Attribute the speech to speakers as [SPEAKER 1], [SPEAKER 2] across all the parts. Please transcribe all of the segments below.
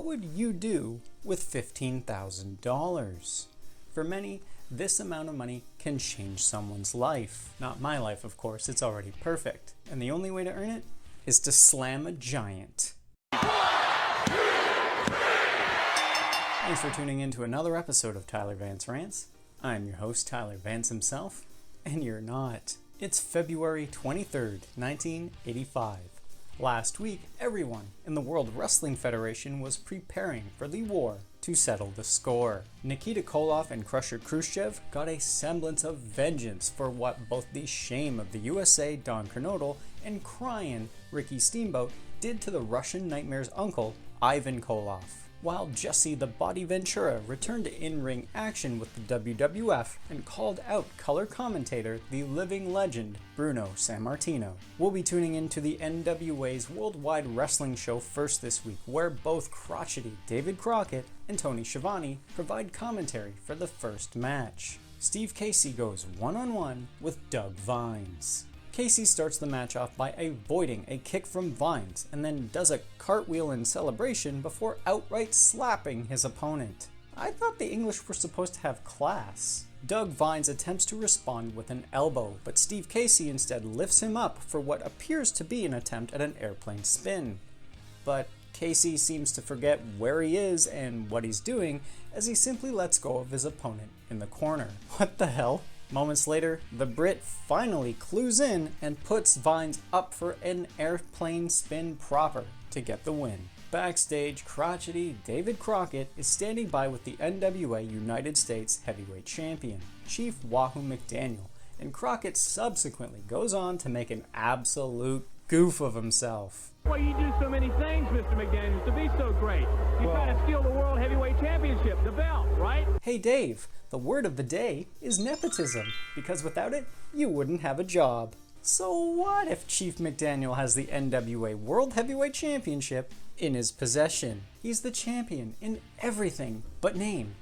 [SPEAKER 1] what would you do with $15,000? For many, this amount of money can change someone's life. Not my life, of course, it's already perfect. And the only way to earn it is to slam a giant. Thanks for tuning in to another episode of Tyler Vance Rants. I'm your host, Tyler Vance himself, and you're not. It's February 23rd, 1985. Last week, everyone in the World Wrestling Federation was preparing for the war to settle the score. Nikita Koloff and Krusher Kruschev got a semblance of vengeance for what both the shame of the USA Don Kernodle and crying Ricky Steamboat did to the Russian Nightmare's uncle, Ivan Koloff. While Jesse the Body Ventura returned to in-ring action with the WWF and called out color commentator, the living legend, Bruno Sammartino. We'll be tuning into the NWA's Worldwide Wrestling Show first this week, where both crotchety David Crockett and Tony Schiavone provide commentary for the first match. Steve Casey goes one-on-one with Doug Vines. Casey starts the match off by avoiding a kick from Vines and then does a cartwheel in celebration before outright slapping his opponent. I thought the English were supposed to have class. Doug Vines attempts to respond with an elbow, but Steve Casey instead lifts him up for what appears to be an attempt at an airplane spin. But Casey seems to forget where he is and what he's doing as he simply lets go of his opponent in the corner. What the hell? Moments later, the Brit finally clues in and puts Vines up for an airplane spin proper to get the win. Backstage, crotchety David Crockett is standing by with the NWA United States Heavyweight Champion, Chief Wahoo McDaniel, and Crockett subsequently goes on to make an absolute goof of himself.
[SPEAKER 2] Well, you do so many things, Mr. McDaniel, to be so great. You try to steal the World Heavyweight Championship, the belt, right?
[SPEAKER 1] Hey Dave, the word of the day is nepotism, because without it, you wouldn't have a job. So what if Chief McDaniel has the NWA World Heavyweight Championship in his possession? He's the champion in everything but name.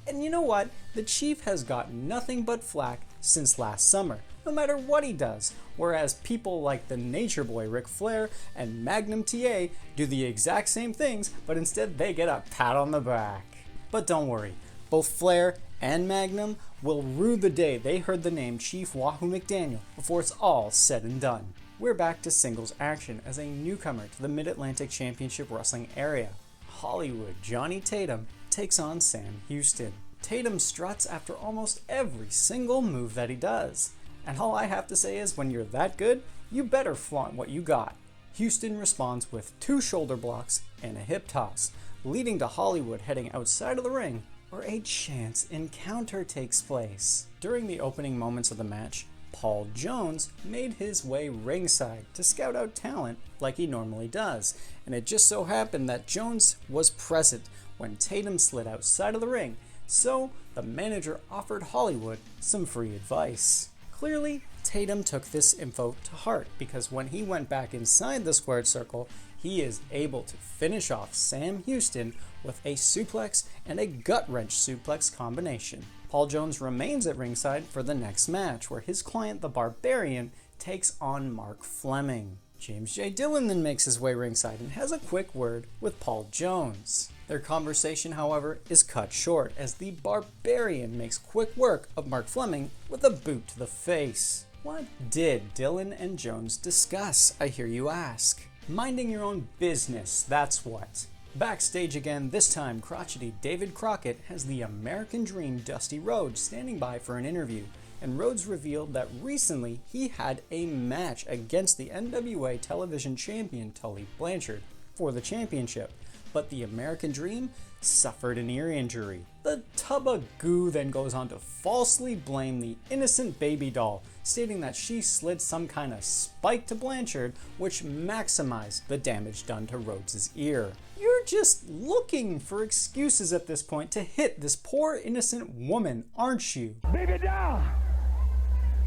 [SPEAKER 1] And you know what? The Chief has got nothing but flack since last summer, no matter what he does, whereas people like the Nature Boy Ric Flair and Magnum TA do the exact same things, but instead they get a pat on the back. But don't worry, both Flair and Magnum will rue the day they heard the name Chief Wahoo McDaniel before it's all said and done. We're back to singles action as a newcomer to the Mid-Atlantic Championship Wrestling area. Hollywood Johnny Tatum takes on Sam Houston. Tatum struts after almost every single move that he does. And all I have to say is, when you're that good, you better flaunt what you got. Houston responds with 2 shoulder blocks and a hip toss, leading to Hollywood heading outside of the ring, where a chance encounter takes place. During the opening moments of the match, Paul Jones made his way ringside to scout out talent like he normally does, and it just so happened that Jones was present when Tatum slid outside of the ring, so the manager offered Hollywood some free advice. Clearly, Tatum took this info to heart, because when he went back inside the squared circle, he is able to finish off Sam Houston with a suplex and a gut-wrench suplex combination. Paul Jones remains at ringside for the next match, where his client, the Barbarian, takes on Mark Fleming. James J. Dillon then makes his way ringside and has a quick word with Paul Jones. Their conversation, however, is cut short as the Barbarian makes quick work of Mark Fleming with a boot to the face. What did Dillon and Jones discuss, I hear you ask? Minding your own business, that's what. Backstage again, this time crotchety David Crockett has the American Dream Dusty Rhodes standing by for an interview, and Rhodes revealed that recently he had a match against the NWA television champion Tully Blanchard for the championship, but the American Dream suffered an ear injury. The tub of goo then goes on to falsely blame the innocent baby doll, stating that she slid some kind of spike to Blanchard, which maximized the damage done to Rhodes' ear. You're just looking for excuses at this point to hit this poor innocent woman, aren't you?
[SPEAKER 2] Baby doll,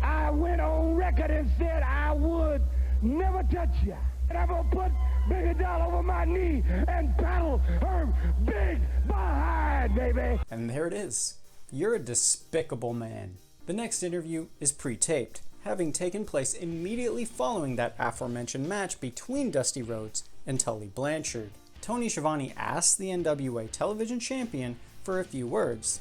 [SPEAKER 2] I went on record and said I would never touch you. And I'm gonna put Baby Doll over my knee and paddle her big behind, baby.
[SPEAKER 1] And there it is. You're a despicable man. The next interview is pre-taped, having taken place immediately following that aforementioned match between Dusty Rhodes and Tully Blanchard. Tony Schiavone asks the NWA television champion for a few words.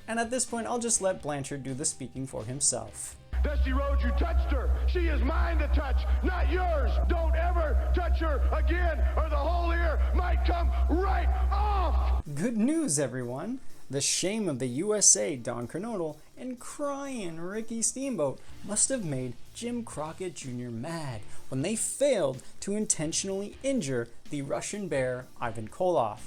[SPEAKER 1] And at this point, I'll just let Blanchard do the speaking for himself.
[SPEAKER 2] Dusty Rhodes, you touched her. She is mine to touch, not yours. Don't ever touch her again, or the whole ear might come right off.
[SPEAKER 1] Good news, everyone. The shame of the USA, Don Kernodle, and crying Ricky Steamboat must have made Jim Crockett Jr. mad when they failed to intentionally injure the Russian bear Ivan Koloff.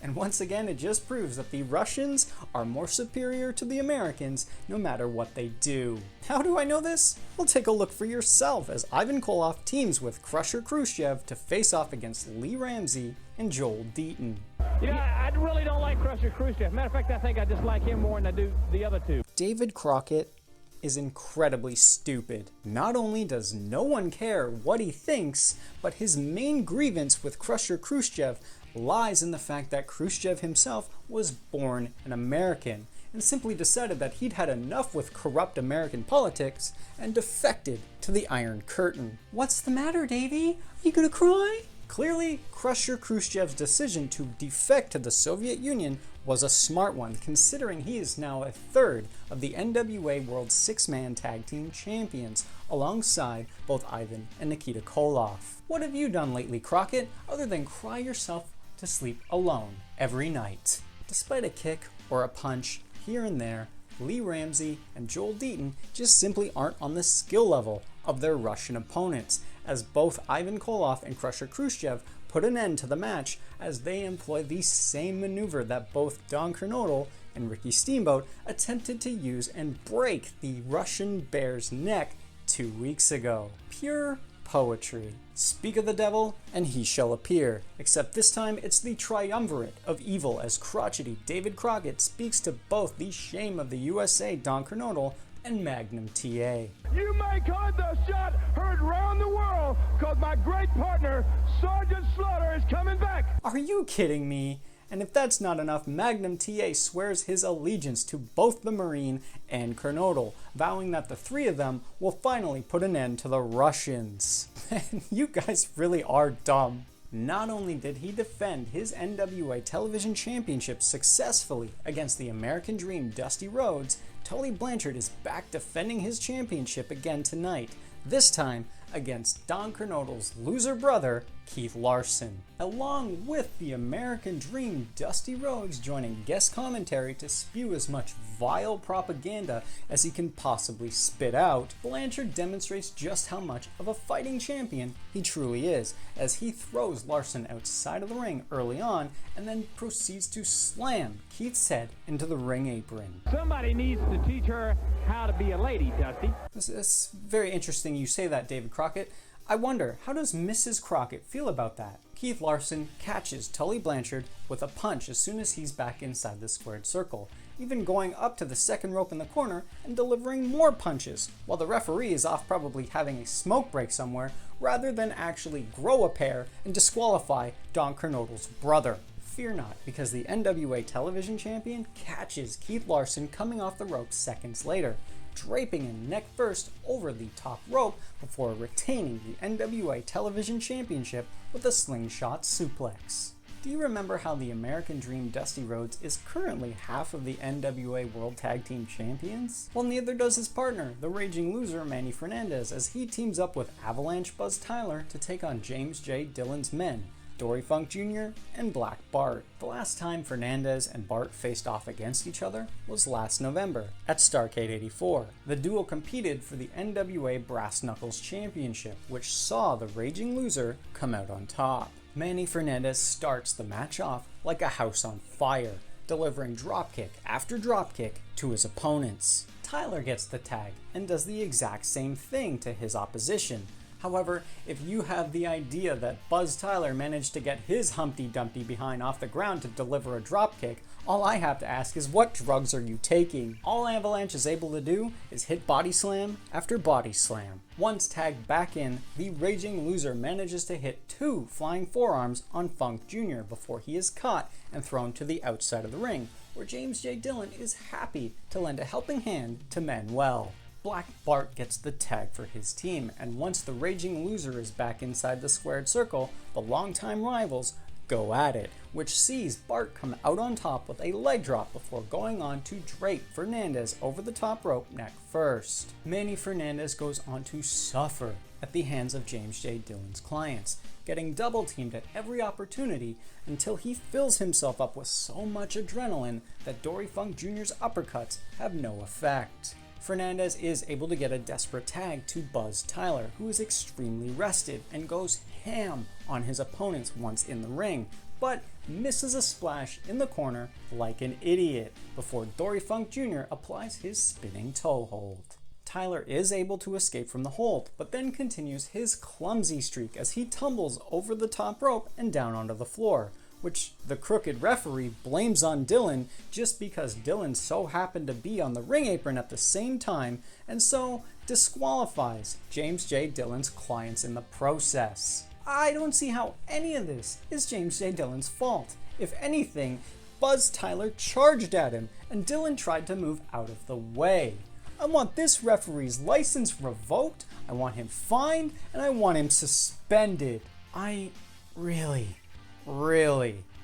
[SPEAKER 1] And once again, it just proves that the Russians are more superior to the Americans no matter what they do. How do I know this? Well, take a look for yourself as Ivan Koloff teams with Krusher Kruschev to face off against Lee Ramsey and Joel Deaton.
[SPEAKER 3] I really don't like Krusher Krushev. Matter of fact, I think I just like him more than I do the other two.
[SPEAKER 1] David Crockett is incredibly stupid. Not only does no one care what he thinks, but his main grievance with Krusher Kruschev lies in the fact that Khrushchev himself was born an American and simply decided that he'd had enough with corrupt American politics and defected to the Iron Curtain. What's the matter, Davey? Are you gonna cry? Clearly, Krusher Khrushchev's decision to defect to the Soviet Union was a smart one, considering he is now a third of the NWA World Six-Man Tag Team Champions, alongside both Ivan and Nikita Koloff. What have you done lately, Crockett, other than cry yourself to sleep alone every night? Despite a kick or a punch here and there, Lee Ramsey and Joel Deaton just simply aren't on the skill level of their Russian opponents, as both Ivan Koloff and Krusher Khrushchev put an end to the match as they employ the same maneuver that both Don Kernodle and Ricky Steamboat attempted to use and break the Russian bear's neck 2 weeks ago. Pure poetry. Speak of the devil, and he shall appear. Except this time, it's the triumvirate of evil as crotchety David Crockett speaks to both the shame of the USA, Don Kernodle, and Magnum TA.
[SPEAKER 2] You make heard the shot heard round the world, cause my great partner, Sergeant Slaughter, is coming back.
[SPEAKER 1] Are you kidding me? And if that's not enough, Magnum TA swears his allegiance to both the Marine and Kernodle, vowing that the three of them will finally put an end to the Russians. Man, you guys really are dumb. Not only did he defend his NWA Television Championship successfully against the American Dream Dusty Rhodes, Tully Blanchard is back defending his championship again tonight, this time against Don Kernodle's loser brother, Keith Larson, along with the American Dream Dusty Rhodes joining guest commentary to spew as much vile propaganda as he can possibly spit out. Blanchard demonstrates just how much of a fighting champion he truly is, as he throws Larson outside of the ring early on and then proceeds to slam Keith's head into the ring apron.
[SPEAKER 3] Somebody needs to teach her how to be a lady, Dusty.
[SPEAKER 1] It's very interesting you say that, David Crockett. I wonder, how does Mrs. Crockett feel about that? Keith Larson catches Tully Blanchard with a punch as soon as he's back inside the squared circle, even going up to the second rope in the corner and delivering more punches, while the referee is off probably having a smoke break somewhere, rather than actually grow a pair and disqualify Don Kernodle's brother. Fear not, because the NWA Television Champion catches Keith Larson coming off the rope seconds later, draping him neck first over the top rope before retaining the NWA Television Championship with a slingshot suplex. Do you remember how the American Dream Dusty Rhodes is currently half of the NWA World Tag Team Champions? Well, neither does his partner, the raging loser Manny Fernandez, as he teams up with Avalanche Buzz Tyler to take on James J. Dillon's men, Dory Funk Jr. and Black Bart. The last time Fernandez and Bart faced off against each other was last November at Starrcade 84. The duo competed for the NWA Brass Knuckles Championship, which saw the raging loser come out on top. Manny Fernandez starts the match off like a house on fire, delivering dropkick after dropkick to his opponents. Tyler gets the tag and does the exact same thing to his opposition. However, if you have the idea that Buzz Tyler managed to get his Humpty Dumpty behind off the ground to deliver a dropkick, all I have to ask is, what drugs are you taking? All Avalanche is able to do is hit body slam after body slam. Once tagged back in, the raging loser manages to hit 2 flying forearms on Funk Jr. before he is caught and thrown to the outside of the ring, where James J. Dillon is happy to lend a helping hand to Manuel. Black Bart gets the tag for his team, and once the raging loser is back inside the squared circle, the longtime rivals go at it, which sees Bart come out on top with a leg drop before going on to drape Fernandez over the top rope neck first. Manny Fernandez goes on to suffer at the hands of James J. Dillon's clients, getting double teamed at every opportunity until he fills himself up with so much adrenaline that Dory Funk Jr.'s uppercuts have no effect. Fernandez is able to get a desperate tag to Buzz Tyler, who is extremely rested and goes ham on his opponents once in the ring, but misses a splash in the corner like an idiot before Dory Funk Jr. applies his spinning toe hold. Tyler is able to escape from the hold, but then continues his clumsy streak as he tumbles over the top rope and down onto the floor, which the crooked referee blames on Dillon just because Dillon so happened to be on the ring apron at the same time, and so disqualifies James J. Dillon's clients in the process. I don't see how any of this is James J. Dillon's fault. If anything, Buzz Tyler charged at him, and Dillon tried to move out of the way. I want this referee's license revoked, I want him fined, and I want him suspended. I really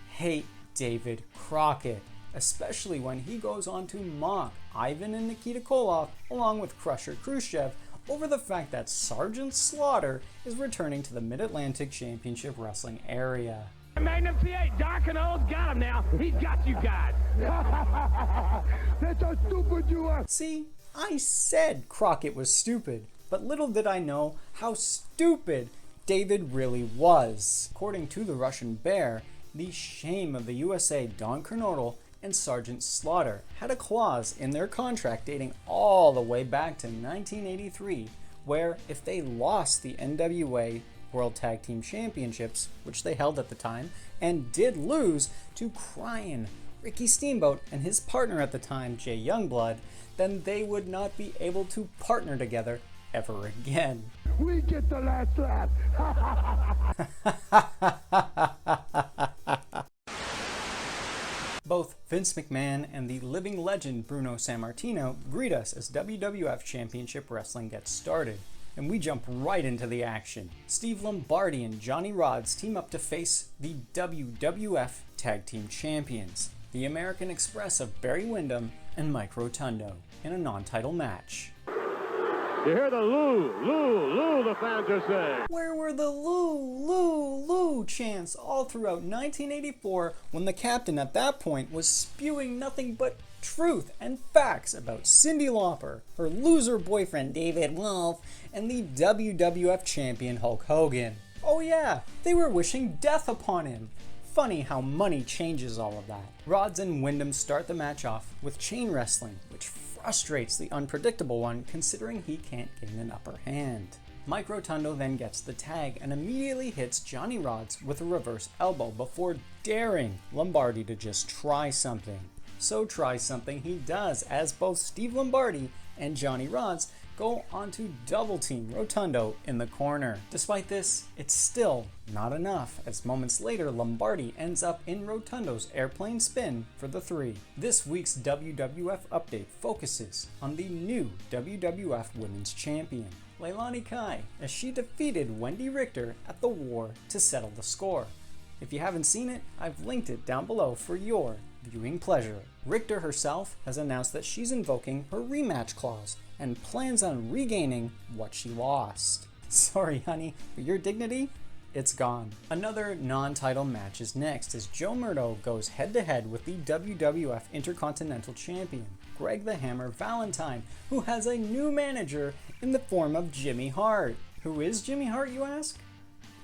[SPEAKER 1] hate David Crockett, especially when he goes on to mock Ivan and Nikita Koloff along with Krusher Kruschev over the fact that Sergeant Slaughter is returning to the Mid-Atlantic Championship Wrestling area.
[SPEAKER 3] Magnum T8, Dark and Old's got him now. He's got you guys.
[SPEAKER 2] That's how stupid you are.
[SPEAKER 1] See, I said Crockett was stupid, but little did I know how stupid David really was. According to the Russian Bear, the shame of the USA Don Kernodle and Sergeant Slaughter had a clause in their contract dating all the way back to 1983, where if they lost the NWA World Tag Team Championships, which they held at the time, and did lose to crying Ricky Steamboat and his partner at the time, Jay Youngblood, then they would not be able to partner together ever again.
[SPEAKER 2] We get the last laugh.
[SPEAKER 1] Both Vince McMahon and the living legend Bruno Sammartino greet us as WWF Championship Wrestling gets started, and we jump right into the action. Steve Lombardi and Johnny Rodz team up to face the WWF Tag Team Champions, the American Express of Barry Windham and Mike Rotundo, in a non-title match.
[SPEAKER 4] You hear the Lou, the fans are saying.
[SPEAKER 1] Where were the Lou chants all throughout 1984 when the captain at that point was spewing nothing but truth and facts about Cyndi Lauper, her loser boyfriend David Wolf, and the WWF champion Hulk Hogan? Oh yeah, they were wishing death upon him. Funny how money changes all of that. Rodz and Windham start the match off with chain wrestling, which frustrates the unpredictable one considering he can't gain an upper hand. Mike Rotundo then gets the tag and immediately hits Johnny Rodz with a reverse elbow before daring Lombardi to just try something. So try something he does, as both Steve Lombardi and Johnny Rodz go on to double team Rotundo in the corner. Despite this, it's still not enough, as moments later Lombardi ends up in Rotundo's airplane spin for the 3. This week's WWF update focuses on the new WWF Women's Champion, Leilani Kai, as she defeated Wendi Richter at the War to settle the score. If you haven't seen it, I've linked it down below for your viewing pleasure. Richter herself has announced that she's invoking her rematch clause and plans on regaining what she lost. Sorry honey, but your dignity, it's gone. Another non-title match is next as Joe Mirto goes head-to-head with the WWF Intercontinental Champion, Greg the Hammer Valentine, who has a new manager in the form of Jimmy Hart. Who is Jimmy Hart, you ask?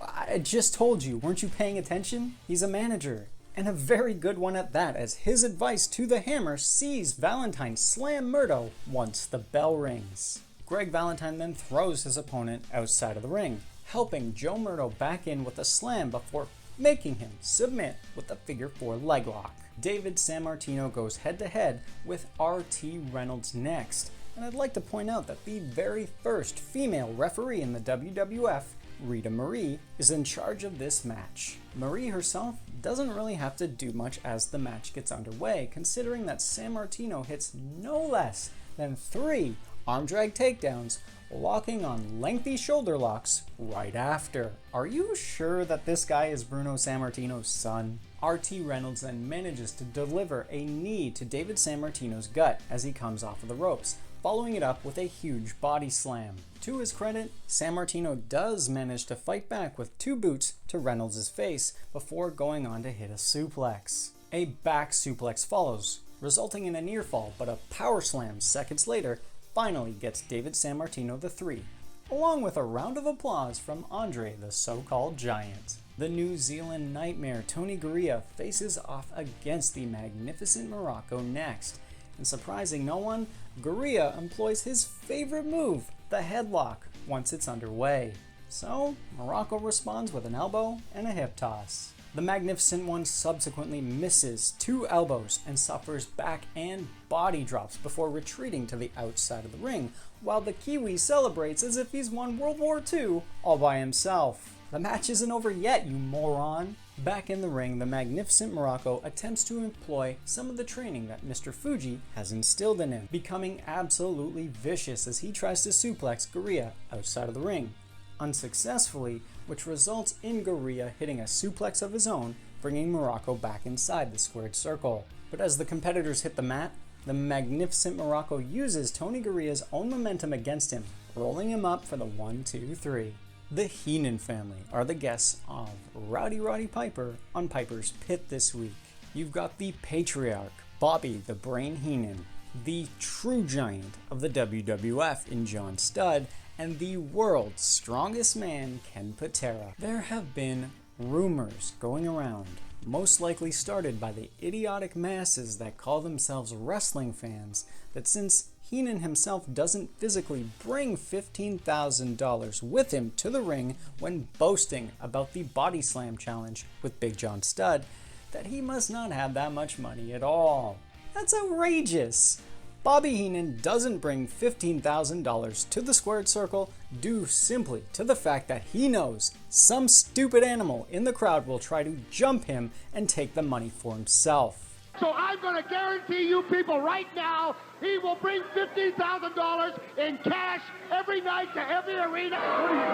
[SPEAKER 1] I just told you, weren't you paying attention? He's a manager, and a very good one at that, as his advice to the Hammer sees Valentine slam Mirto once the bell rings. Greg Valentine then throws his opponent outside of the ring, helping Joe Mirto back in with a slam before making him submit with a figure 4 leg lock. David Sammartino goes head to head with RT Reynolds next, and I'd like to point out that the very first female referee in the WWF, Rita Marie, is in charge of this match. Marie herself doesn't really have to do much as the match gets underway, considering that Sammartino hits no less than 3 arm drag takedowns, locking on lengthy shoulder locks right after. Are you sure that this guy is Bruno Sammartino's son? RT Reynolds then manages to deliver a knee to David Sammartino's gut as he comes off of the ropes, following it up with a huge body slam. To his credit, Sammartino does manage to fight back with 2 boots to Reynolds' face before going on to hit a suplex. A back suplex follows, resulting in a near fall, but a power slam seconds later finally gets David Sammartino the 3, along with a round of applause from Andre the so-called Giant. The New Zealand Nightmare Tony Garea faces off against the Magnificent Morocco next, and surprising no one, Garea employs his favorite move, the headlock, once it's underway. So, Morocco responds with an elbow and a hip toss. The Magnificent One subsequently misses 2 elbows and suffers back and body drops before retreating to the outside of the ring, while the Kiwi celebrates as if he's won World War II all by himself. The match isn't over yet, you moron! Back in the ring, the Magnificent Morocco attempts to employ some of the training that Mr. Fuji has instilled in him, becoming absolutely vicious as he tries to suplex Garea outside of the ring, unsuccessfully, which results in Garea hitting a suplex of his own, bringing Morocco back inside the squared circle. But as the competitors hit the mat, the Magnificent Morocco uses Tony Garea's own momentum against him, rolling him up for the 1-2-3. The Heenan family are the guests of Rowdy Roddy Piper on Piper's Pit this week. You've got the patriarch, Bobby the Brain Heenan, the true giant of the WWF in John Studd, and the world's strongest man, Ken Patera. There have been rumors going around, most likely started by the idiotic masses that call themselves wrestling fans, that since Heenan himself doesn't physically bring $15,000 with him to the ring when boasting about the Body Slam challenge with Big John Studd, that he must not have that much money at all. That's outrageous! Bobby Heenan doesn't bring $15,000 to the squared circle due simply to the fact that he knows some stupid animal in the crowd will try to jump him and take the money for himself.
[SPEAKER 2] So I'm going to guarantee you people right now, he will bring $15,000 in cash every night to every arena.
[SPEAKER 4] What do you do?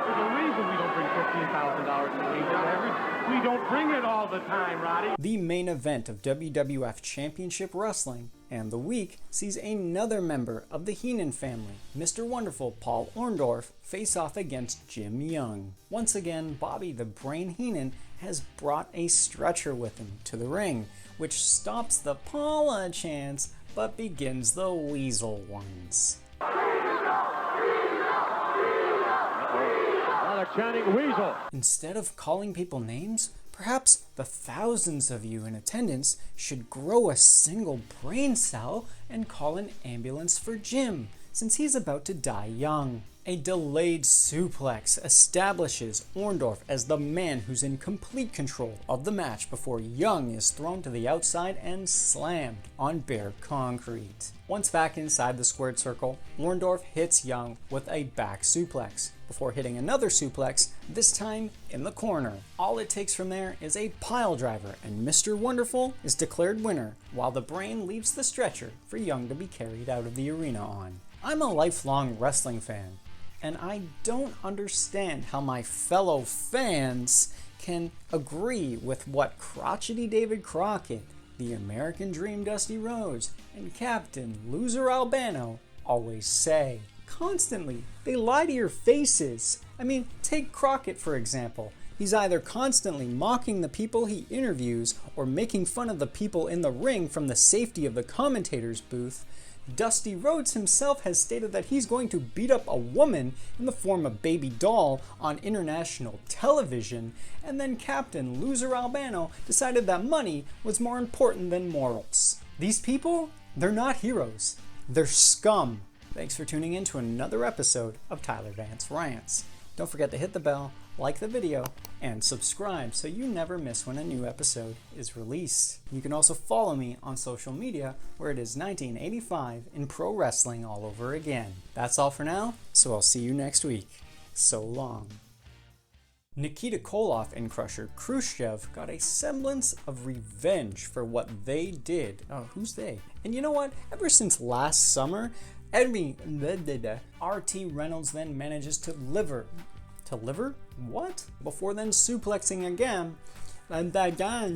[SPEAKER 4] There's a reason we don't bring $15,000 to the ring. We don't bring it all the time, Roddy.
[SPEAKER 1] The main event of WWF Championship Wrestling and the week sees another member of the Heenan family, Mr. Wonderful Paul Orndorff, face off against Jim Young. Once again, Bobby the Brain Heenan has brought a stretcher with him to the ring, which stops the Paula chants but begins the Weasel ones.
[SPEAKER 4] Now they're chanting Weasel.
[SPEAKER 1] Instead of calling people names, perhaps the thousands of you in attendance should grow a single brain cell and call an ambulance for Jim, since he's about to die young. A delayed suplex establishes Orndorff as the man who's in complete control of the match before Young is thrown to the outside and slammed on bare concrete. Once back inside the squared circle, Orndorff hits Young with a back suplex, before hitting another suplex, this time in the corner. All it takes from there is a pile driver, and Mr. Wonderful is declared winner, while the Brain leaves the stretcher for Young to be carried out of the arena on. I'm a lifelong wrestling fan, and I don't understand how my fellow fans can agree with what crotchety David Crockett, the American Dream Dusty Rhodes, and Captain Loser Albano always say. Constantly, they lie to your faces. I mean, take Crockett for example. He's either constantly mocking the people he interviews or making fun of the people in the ring from the safety of the commentator's booth. Dusty Rhodes himself has stated that he's going to beat up a woman in the form of Baby Doll on international television, and then Captain Loser Albano decided that money was more important than morals. These people, they're not heroes. They're scum. Thanks for tuning in to another episode of Tyler Vance Rants. Don't forget to hit the bell, like the video, and subscribe so you never miss when a new episode is released. You can also follow me on social media where it is 1985 in pro wrestling all over again. That's all for now, so I'll see you next week. So long. Nikita Koloff and Krusher Krusschev got a semblance of revenge for what they did. Oh, who's they? And you know what? Ever since last summer, RT Reynolds then manages to liver. To liver? What? Before then suplexing again. And again.